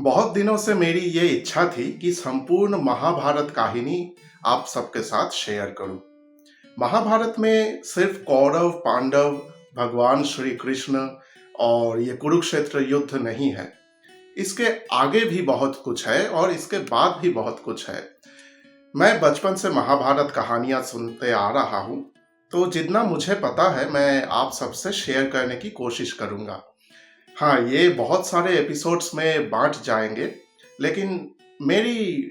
बहुत दिनों से मेरी ये इच्छा थी कि संपूर्ण महाभारत कहानी आप सबके साथ शेयर करूं। महाभारत में सिर्फ कौरव पांडव, भगवान श्री कृष्ण और ये कुरुक्षेत्र युद्ध नहीं है। इसके आगे भी बहुत कुछ है और इसके बाद भी बहुत कुछ है। मैं बचपन से महाभारत कहानियां सुनते आ रहा हूं, तो जितना मुझे पता है मैं आप सबसे शेयर करने की कोशिश करूंगा। हाँ, ये बहुत सारे एपिसोड्स में बाँट जाएँगे, लेकिन मेरी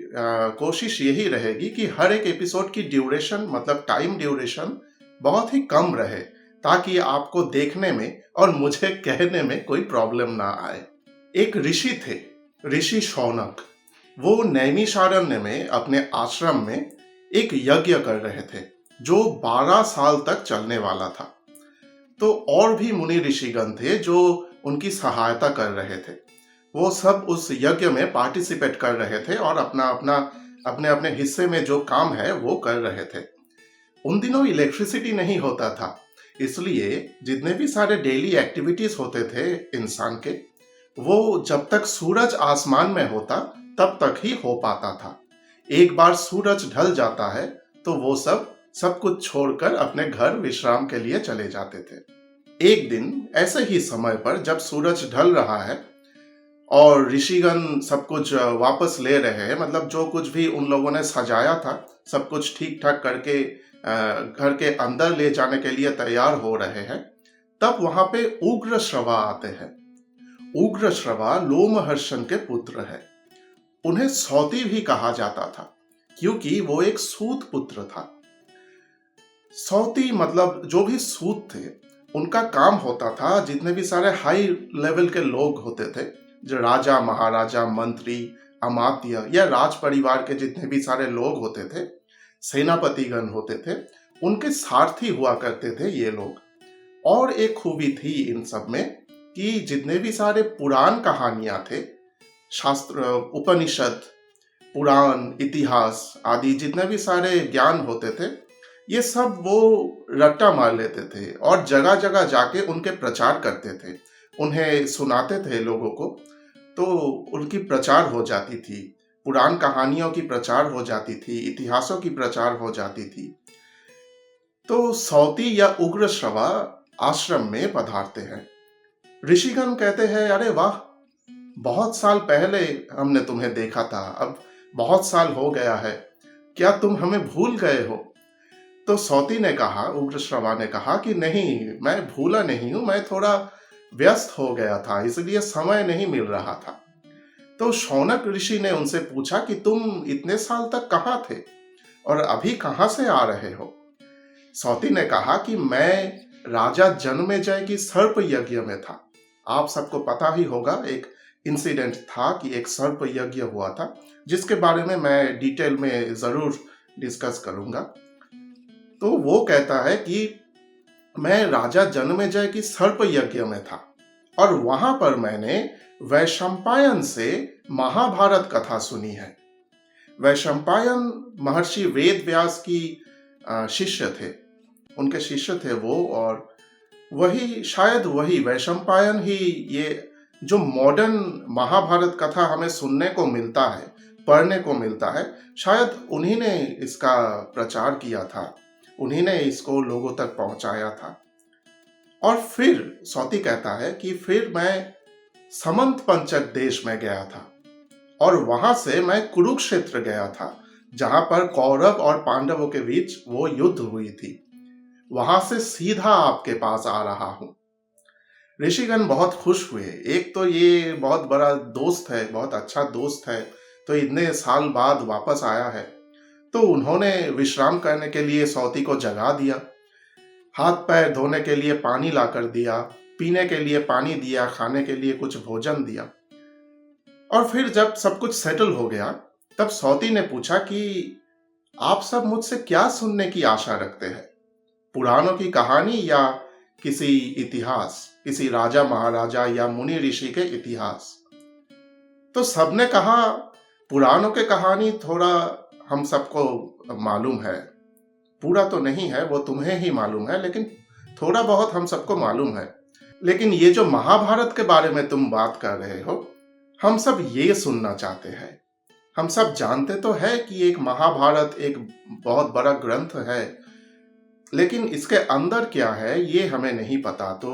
कोशिश यही रहेगी कि हर एक एपिसोड की ड्यूरेशन मतलब टाइम ड्यूरेशन बहुत ही कम रहे, ताकि आपको देखने में और मुझे कहने में कोई प्रॉब्लम ना आए। एक ऋषि थे, ऋषि शौनक। वो नैमिषारण्य में अपने आश्रम में एक यज्ञ कर रहे थे, जो 12 साल तक चलने वाला था। तो और भी मुनि ऋषिगण थे जो उनकी सहायता कर रहे थे। वो सब उस यज्ञ में पार्टिसिपेट कर रहे थे और अपना अपना अपने अपने हिस्से में जो काम है वो कर रहे थे। उन दिनों इलेक्ट्रिसिटी नहीं होता था, इसलिए जितने भी सारे डेली एक्टिविटीज होते थे इंसान के, वो जब तक सूरज आसमान में होता तब तक ही हो पाता था। एक बार सूरज ढल जाता है तो वो सब कुछ छोड़कर अपने घर विश्राम के लिए चले जाते थे। एक दिन ऐसे ही समय पर जब सूरज ढल रहा है और ऋषिगण सब कुछ वापस ले रहे हैं, मतलब जो कुछ भी उन लोगों ने सजाया था सब कुछ ठीक ठाक करके घर के अंदर ले जाने के लिए तैयार हो रहे हैं, तब वहां पे उग्र श्रवा आते हैं। उग्र श्रवा लोमहर्षण के पुत्र है। उन्हें सौती भी कहा जाता था क्योंकि वो एक सूत पुत्र था। सौती मतलब जो भी सूत थे, उनका काम होता था, जितने भी सारे हाई लेवल के लोग होते थे, जो राजा महाराजा मंत्री अमात्य या राज परिवार के जितने भी सारे लोग होते थे, सेनापतिगण होते थे, उनके सारथी हुआ करते थे ये लोग। और एक खूबी थी इन सब में कि जितने भी सारे पुराण कहानियां थे, शास्त्र उपनिषद पुराण इतिहास आदि जितने भी सारे ज्ञान होते थे, ये सब वो रट्टा मार लेते थे और जगह जगह जाके उनके प्रचार करते थे, उन्हें सुनाते थे लोगों को। तो उनकी प्रचार हो जाती थी, पुराण कहानियों की प्रचार हो जाती थी, इतिहासों की प्रचार हो जाती थी। तो सौती या उग्र श्रवा आश्रम में पधारते हैं। ऋषिगण कहते हैं, अरे वाह, बहुत साल पहले हमने तुम्हें देखा था, अब बहुत साल हो गया है, क्या तुम हमें भूल गए हो? तो सौती ने कहा, उग्रश्रवा ने कहा कि नहीं, मैं भूला नहीं हूं, मैं थोड़ा व्यस्त हो गया था, इसलिए समय नहीं मिल रहा था। तो शौनक ऋषि ने उनसे पूछा कि तुम इतने साल तक कहाँ थे और अभी कहाँ से आ रहे हो? सौती ने कहा कि मैं राजा जन्मेजय की सर्प यज्ञ में था। आप सबको पता ही होगा, एक इंसिडेंट था कि एक सर्प यज्ञ हुआ था, जिसके बारे में मैं डिटेल में जरूर डिस्कस करूंगा। तो वो कहता है कि मैं राजा जन्मेजय की सर्प यज्ञ में था और वहां पर मैंने वैशंपायन से महाभारत कथा सुनी है। वैशंपायन महर्षि वेद व्यास की शिष्य थे, उनके शिष्य थे वो, और वही शायद वही वैशंपायन ही ये जो मॉडर्न महाभारत कथा हमें सुनने को मिलता है, पढ़ने को मिलता है, शायद उन्हीं ने इसका प्रचार किया था, उन्हीं ने इसको लोगों तक पहुंचाया था। और फिर सौती कहता है कि फिर मैं समंत पंचक देश में गया था और वहां से मैं कुरुक्षेत्र गया था, जहां पर कौरव और पांडवों के बीच वो युद्ध हुई थी। वहां से सीधा आपके पास आ रहा हूं। ऋषिगण बहुत खुश हुए। एक तो ये बहुत बड़ा दोस्त है, बहुत अच्छा दोस्त है, तो इतने साल बाद वापस आया है। तो उन्होंने विश्राम करने के लिए सौती को जगा दिया, हाथ पैर धोने के लिए पानी लाकर दिया, पीने के लिए पानी दिया, खाने के लिए कुछ भोजन दिया। और फिर जब सब कुछ सेटल हो गया, तब सौती ने पूछा कि आप सब मुझसे क्या सुनने की आशा रखते हैं? पुराणों की कहानी या किसी इतिहास, किसी राजा महाराजा या मुनि ऋषि के इतिहास? तो सबने कहा, पुराणों के कहानी थोड़ा हम सबको मालूम है, पूरा तो नहीं है, वो तुम्हें ही मालूम है, लेकिन थोड़ा बहुत हम सबको मालूम है। लेकिन ये जो महाभारत के बारे में तुम बात कर रहे हो, हम सब ये सुनना चाहते हैं। हम सब जानते तो है कि एक महाभारत एक बहुत बड़ा ग्रंथ है, लेकिन इसके अंदर क्या है ये हमें नहीं पता। तो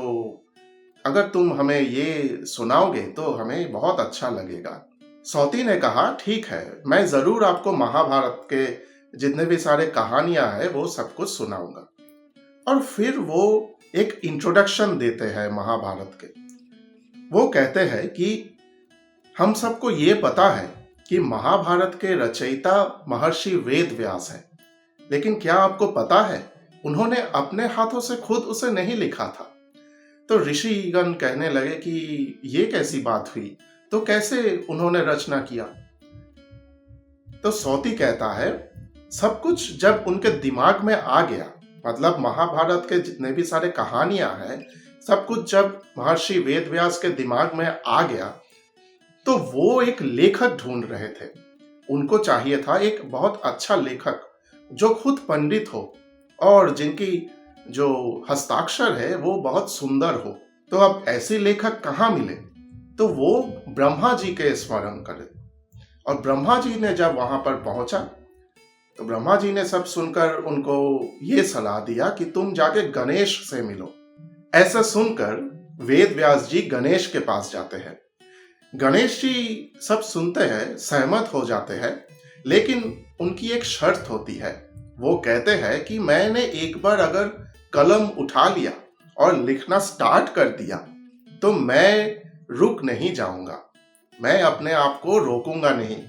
अगर तुम हमें ये सुनाओगे तो हमें बहुत अच्छा लगेगा। सौती ने कहा, ठीक है, मैं जरूर आपको महाभारत के जितने भी सारे कहानियां हैं वो सब कुछ सुनाऊंगा। और फिर वो एक इंट्रोडक्शन देते हैं महाभारत के। वो कहते हैं कि हम सबको ये पता है कि महाभारत के रचयिता महर्षि वेद व्यास है, लेकिन क्या आपको पता है उन्होंने अपने हाथों से खुद उसे नहीं लिखा था। तो ऋषिगण कहने लगे कि ये कैसी बात हुई, तो कैसे उन्होंने रचना किया। तो सौती कहता है, सब कुछ जब उनके दिमाग में आ गया, मतलब महाभारत के जितने भी सारे कहानियां हैं, सब कुछ जब महर्षि वेद व्यास के दिमाग में आ गया, तो वो एक लेखक ढूंढ रहे थे। उनको चाहिए था एक बहुत अच्छा लेखक जो खुद पंडित हो और जिनकी जो हस्ताक्षर है वो बहुत सुंदर हो। तो अब ऐसे लेखक कहाँ मिले, तो वो ब्रह्मा जी के स्मरण करे। और ब्रह्मा जी ने जब वहां पर पहुंचा तो ब्रह्मा जी ने सब सुनकर उनको ये सलाह दिया कि तुम जाके गणेश से मिलो। ऐसा सुनकर वेद व्यास जी गणेश के पास जाते हैं। गणेश जी सब सुनते हैं, सहमत हो जाते हैं, लेकिन उनकी एक शर्त होती है। वो कहते हैं कि मैंने एक बार अगर कलम उठा लिया और लिखना स्टार्ट कर दिया तो मैं रुक नहीं जाऊंगा, मैं अपने आप को रोकूंगा नहीं।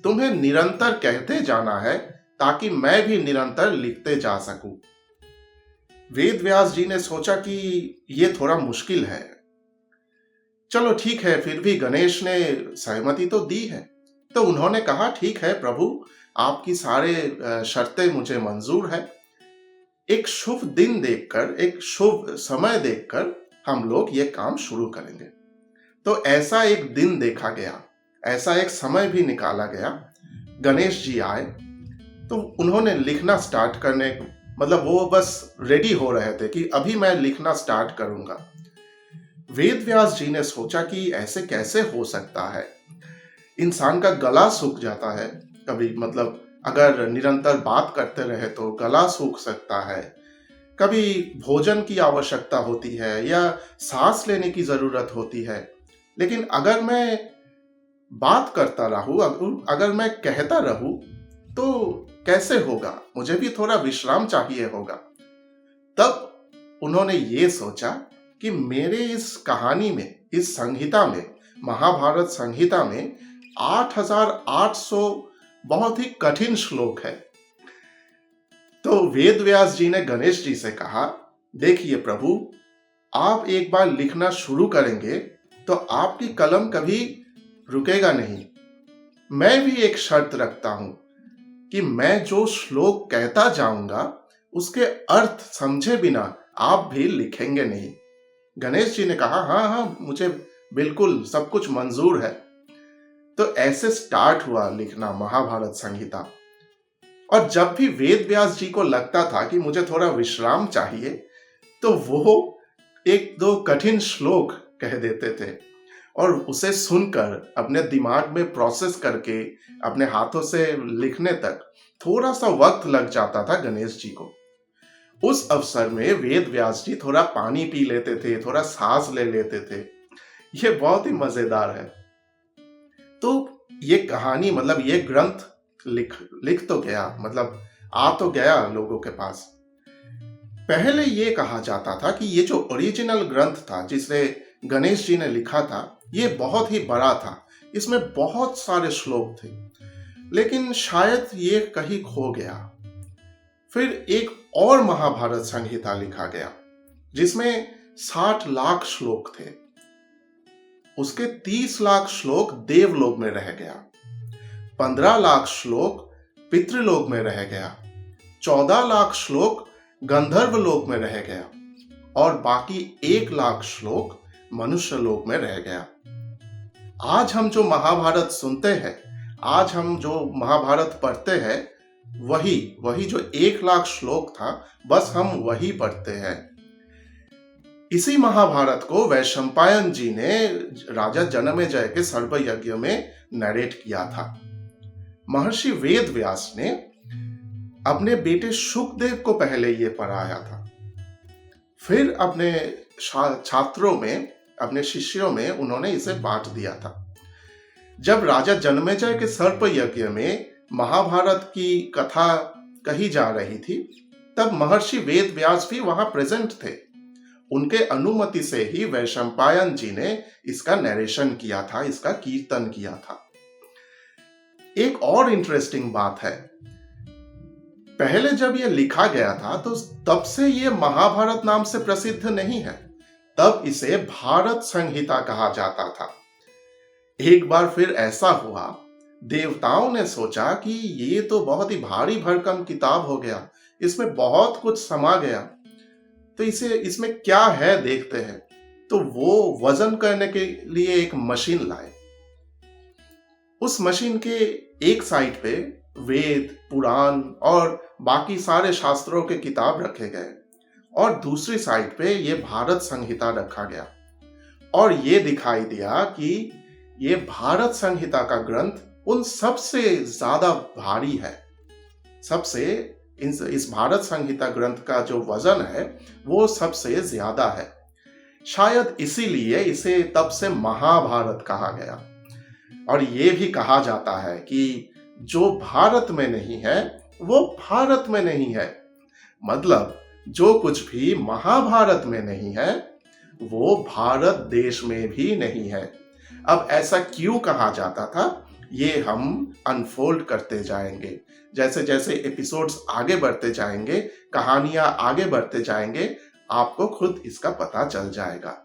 तुम्हें निरंतर कहते जाना है ताकि मैं भी निरंतर लिखते जा सकूं। वेद व्यास जी ने सोचा कि ये थोड़ा मुश्किल है। चलो ठीक है, फिर भी गणेश ने सहमति तो दी है। तो उन्होंने कहा, ठीक है प्रभु, आपकी सारे शर्तें मुझे मंजूर है। एक शुभ दिन देखकर, एक शुभ समय देखकर हम लोग ये काम शुरू करेंगे। तो ऐसा एक दिन देखा गया, ऐसा एक समय भी निकाला गया। गणेश जी आए तो उन्होंने लिखना स्टार्ट करने, मतलब वो बस रेडी हो रहे थे कि अभी मैं लिखना स्टार्ट करूंगा। वेद व्यास जी ने सोचा कि ऐसे कैसे हो सकता है, इंसान का गला सूख जाता है कभी, मतलब अगर निरंतर बात करते रहे तो गला सूख सकता है। कभी भोजन की आवश्यकता होती है या सांस लेने की जरूरत होती है, लेकिन अगर मैं बात करता रहूं, अगर मैं कहता रहूं तो कैसे होगा, मुझे भी थोड़ा विश्राम चाहिए होगा। तब उन्होंने ये सोचा कि मेरे इस कहानी में, इस संहिता में, महाभारत संहिता में 8800 बहुत ही कठिन श्लोक है। तो वेद व्यास जी ने गणेश जी से कहा, देखिए प्रभु, आप एक बार लिखना शुरू करेंगे तो आपकी कलम कभी रुकेगा नहीं। मैं भी एक शर्त रखता हूं कि मैं जो श्लोक कहता जाऊंगा उसके अर्थ समझे बिना आप भी लिखेंगे नहीं। गणेश जी ने कहा, हाँ हाँ, मुझे बिल्कुल सब कुछ मंजूर है। तो ऐसे स्टार्ट हुआ लिखना महाभारत संहिता। और जब भी वेद व्यास जी को लगता था कि मुझे थोड़ा विश्राम चाहिए, तो वो एक दो कठिन श्लोक कह देते थे और उसे सुनकर अपने दिमाग में प्रोसेस करके अपने हाथों से लिखने तक थोड़ा सा वक्त लग जाता था गणेश जी को। उस अवसर में वेद व्यास जी थोड़ा पानी पी लेते थे, थोड़ा सांस ले लेते थे। ये बहुत ही मजेदार है। तो ये कहानी, मतलब ये ग्रंथ लिख तो गया, मतलब आ तो गया लोगों के पास। पहले ये कहा जाता था कि ये जो ओरिजिनल ग्रंथ था जिसे गणेश जी ने लिखा था, ये बहुत ही बड़ा था, इसमें बहुत सारे श्लोक थे, लेकिन शायद ये कहीं खो गया। फिर एक और महाभारत संहिता लिखा गया जिसमें 60 लाख श्लोक थे। उसके 30 लाख श्लोक देवलोक में रह गया, 15 लाख श्लोक पितृलोक में रह गया, 14 लाख श्लोक गंधर्व लोक में रह गया और बाकी 1 लाख श्लोक मनुष्य लोक में रह गया। आज हम जो महाभारत सुनते हैं, आज हम जो महाभारत पढ़ते हैं, वही जो 1 लाख श्लोक था, बस हम वही पढ़ते हैं। इसी महाभारत को वैशंपायन जी ने राजा जनमेजय के सर्प यज्ञ में नरेट किया था। महर्षि वेद व्यास ने अपने बेटे शुकदेव को पहले ये पढ़ाया था, फिर अपने छात्रों में, अपने शिष्यों में उन्होंने इसे बांट दिया था। जब राजा जनमेजय के सर्प यज्ञ में महाभारत की कथा कही जा रही थी, तब महर्षि वेद व्यास भी वहां प्रेजेंट थे। उनके अनुमति से ही वैशंपायन जी ने इसका नरेशन किया था, इसका कीर्तन किया था। एक और इंटरेस्टिंग बात है, पहले जब यह लिखा गया था तो तब से यह महाभारत नाम से प्रसिद्ध नहीं है, तब इसे भारत संहिता कहा जाता था। एक बार फिर ऐसा हुआ, देवताओं ने सोचा कि ये तो बहुत ही भारी भरकम किताब हो गया, इसमें बहुत कुछ समा गया, तो इसमें क्या है देखते हैं। तो वो वजन करने के लिए एक मशीन लाए। उस मशीन के एक साइड पे वेद, पुराण और बाकी सारे शास्त्रों के किताब रखे गए और दूसरी साइड पे ये भारत संहिता रखा गया, और ये दिखाई दिया कि ये भारत संहिता का ग्रंथ उन सबसे ज्यादा भारी है। सबसे इस भारत संहिता ग्रंथ का जो वजन है वो सबसे ज्यादा है। शायद इसीलिए इसे तब से महाभारत कहा गया। और ये भी कहा जाता है कि जो भारत में नहीं है वो भारत में नहीं है, मतलब जो कुछ भी महाभारत में नहीं है वो भारत देश में भी नहीं है। अब ऐसा क्यों कहा जाता था, ये हम अनफोल्ड करते जाएंगे। जैसे जैसे एपिसोड्स आगे बढ़ते जाएंगे, कहानियां आगे बढ़ते जाएंगे, आपको खुद इसका पता चल जाएगा।